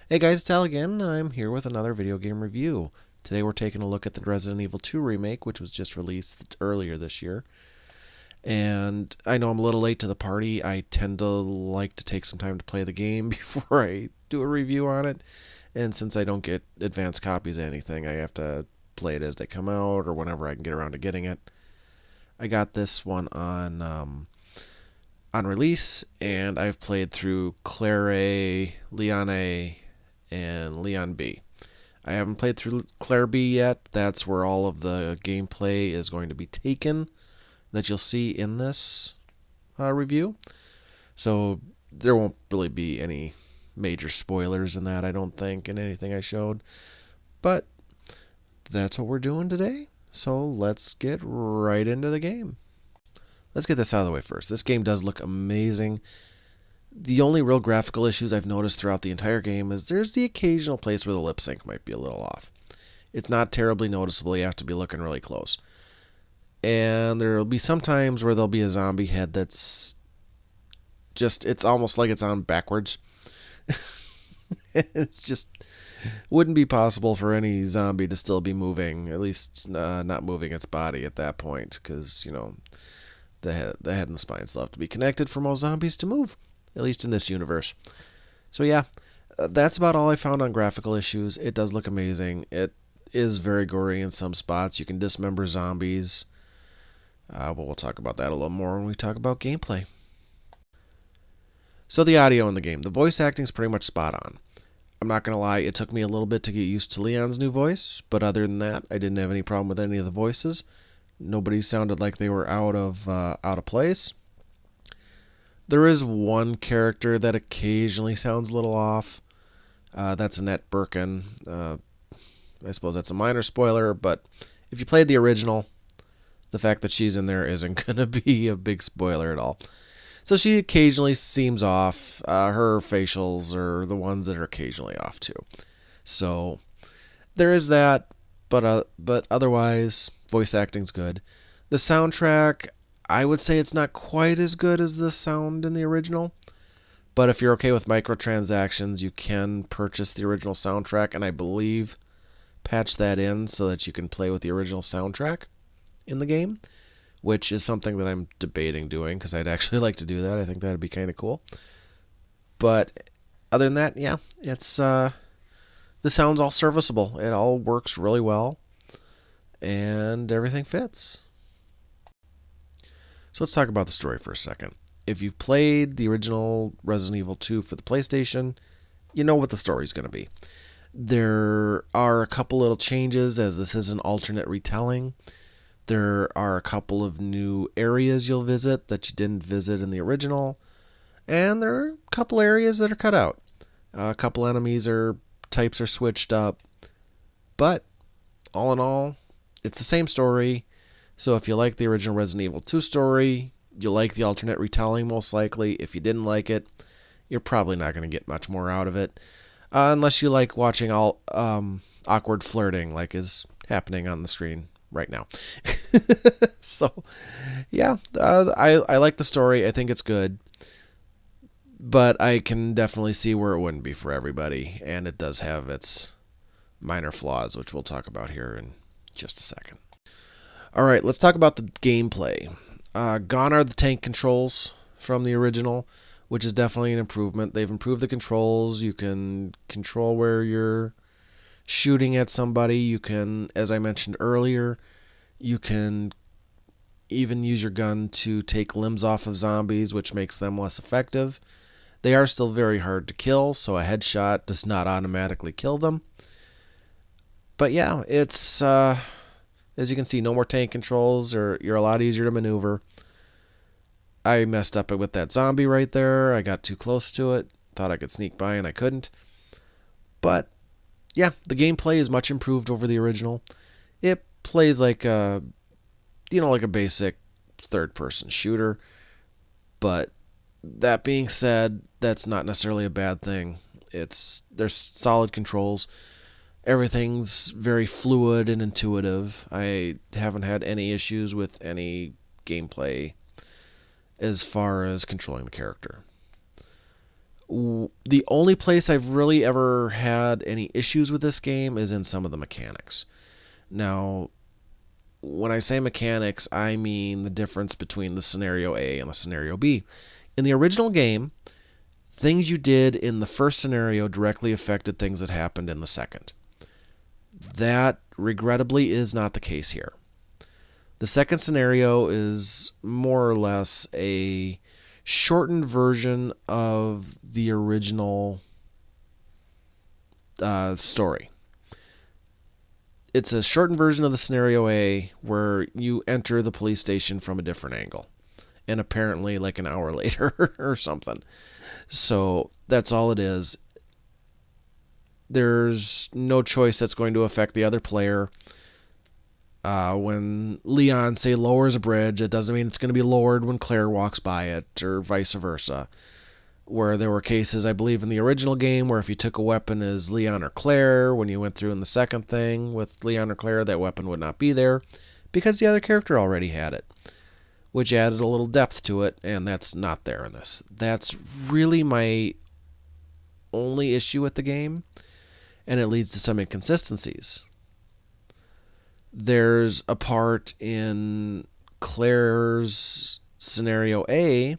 Hey guys, it's Al again. I'm here with another video game review. Today we're taking a look at the Resident Evil 2 remake, which was just released earlier this year. And I know I'm a little late to the party. I tend to like to take some time to play the game before I do a review on it. And since I don't get advanced copies of anything, I have to play it as they come out or whenever I can get around to getting it. I got this one on release, and I've played through Claire A, Leon A, and Leon B. I haven't played through Claire B yet. That's where all of the gameplay is going to be taken that you'll see in this review. So there won't really be any major spoilers in that, I don't think, in anything I showed. But that's what we're doing today. So let's get right into the game. Let's get this out of the way first. This game does look amazing. The only real graphical issues I've noticed throughout the entire game is there's the occasional place where the lip sync might be a little off. It's not terribly noticeable. You have to be looking really close. And there will be some times where there'll be a zombie head that's just, it's almost like it's on backwards. It's just, wouldn't be possible for any zombie to still be moving, at least not moving its body at that point, because, the head and the spine still have to be connected for most zombies to move, at least in this universe. So yeah, that's about all I found on graphical issues. It does look amazing. It is very gory in some spots. You can dismember zombies. But we'll talk about that a little more when we talk about gameplay. So the audio in the game. The voice acting is pretty much spot on. I'm not going to lie, it took me a little bit to get used to Leon's new voice, but other than that, I didn't have any problem with any of the voices. Nobody sounded like they were out of place. There is one character that occasionally sounds a little off. That's Annette Birkin. I suppose that's a minor spoiler, but if you played the original, the fact that she's in there isn't going to be a big spoiler at all. So she occasionally seems off. Her facials are the ones that are occasionally off too. So there is that, but otherwise, voice acting's good. The soundtrack, I would say it's not quite as good as the sound in the original. But if you're okay with microtransactions, you can purchase the original soundtrack, and I believe patch that in so that you can play with the original soundtrack in the game, which is something that I'm debating doing because I'd actually like to do that. I think that'd be kind of cool. But other than that, yeah, it's the sound's all serviceable. It all works really well, and everything fits. So let's talk about the story for a second. If you've played the original Resident Evil 2 for the PlayStation, you know what the story's going to be. There are a couple little changes, as this is an alternate retelling. There are a couple of new areas you'll visit that you didn't visit in the original. And there are a couple areas that are cut out. A couple enemies or types are switched up. But all in all, it's the same story. So if you like the original Resident Evil 2 story, you'll like the alternate retelling most likely. If you didn't like it, you're probably not going to get much more out of it. Unless you like watching all awkward flirting like is happening on the screen right now. So, yeah, I like the story. I think it's good. But I can definitely see where it wouldn't be for everybody. And it does have its minor flaws, which we'll talk about here in just a second. All right, let's talk about the gameplay. Gone are the tank controls from the original, which is definitely an improvement. They've improved the controls. You can control where you're shooting at somebody. You can, as I mentioned earlier, you can even use your gun to take limbs off of zombies, which makes them less effective. They are still very hard to kill, so a headshot does not automatically kill them. But yeah, it's, as you can see, no more tank controls, or you're a lot easier to maneuver. I messed up with that zombie right there. I got too close to it. Thought I could sneak by and I couldn't. But yeah, the gameplay is much improved over the original. It plays like a, like a basic third-person shooter. But that being said, that's not necessarily a bad thing. There's solid controls. Everything's very fluid and intuitive. I haven't had any issues with any gameplay as far as controlling the character. The only place I've really ever had any issues with this game is in some of the mechanics. Now, when I say mechanics, I mean the difference between the scenario A and the scenario B. In the original game, things you did in the first scenario directly affected things that happened in the second. That, regrettably, is not the case here. The second scenario is more or less a shortened version of the original story. It's a shortened version of the scenario A where you enter the police station from a different angle, and apparently like an hour later or something. So that's all it is. There's no choice that's going to affect the other player. When Leon, say, lowers a bridge, it doesn't mean it's going to be lowered when Claire walks by it, or vice versa. Where there were cases, I believe, in the original game where if you took a weapon as Leon or Claire, when you went through in the second thing with Leon or Claire, that weapon would not be there because the other character already had it, which added a little depth to it, and that's not there in this. That's really my only issue with the game, and it leads to some inconsistencies. There's a part in Claire's scenario A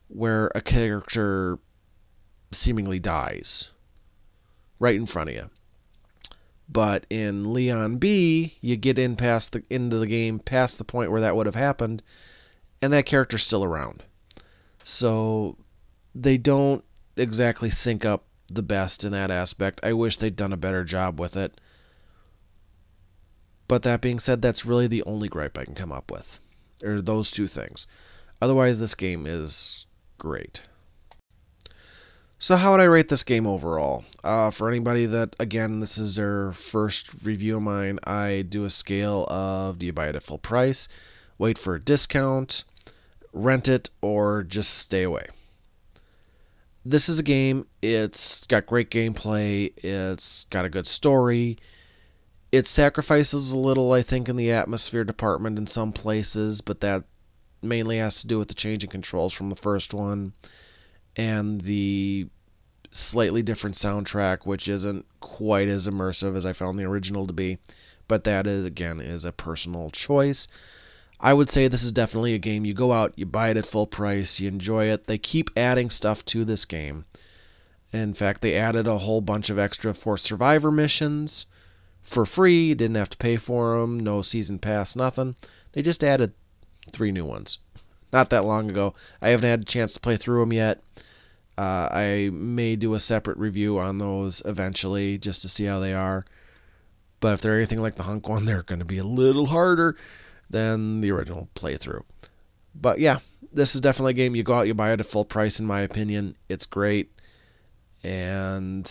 where a character seemingly dies right in front of you. But in Leon B, you get into the game past the point where that would have happened, and that character's still around. So they don't exactly sync up the best in that aspect. I wish they'd done a better job with it. But that being said, that's really the only gripe I can come up with, are those two things. Otherwise, this game is great. So how would I rate this game overall? For anybody that, again, this is their first review of mine, I do a scale of, do you buy it at full price, wait for a discount, rent it, or just stay away? This is a game, it's got great gameplay, it's got a good story. It sacrifices a little, I think, in the atmosphere department in some places, but that mainly has to do with the change in controls from the first one and the slightly different soundtrack, which isn't quite as immersive as I found the original to be. But that is, again, is a personal choice. I would say this is definitely a game you go out, you buy it at full price, you enjoy it. They keep adding stuff to this game. In fact, they added a whole bunch of extra Force Survivor missions for free. You didn't have to pay for them, no season pass, nothing. They just added 3 new ones not that long ago. I haven't had a chance to play through them yet. I may do a separate review on those eventually just to see how they are. But if they're anything like the Hunk one, they're going to be a little harder than the original playthrough. But yeah, this is definitely a game you go out, you buy it at full price, in my opinion. It's great. And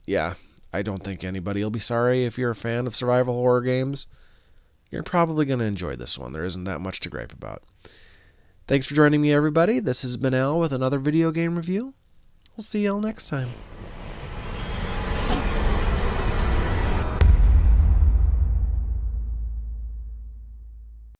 yeah, I don't think anybody will be sorry if you're a fan of survival horror games. You're probably going to enjoy this one. There isn't that much to gripe about. Thanks for joining me, everybody. This has been Al with another video game review. We'll see y'all next time.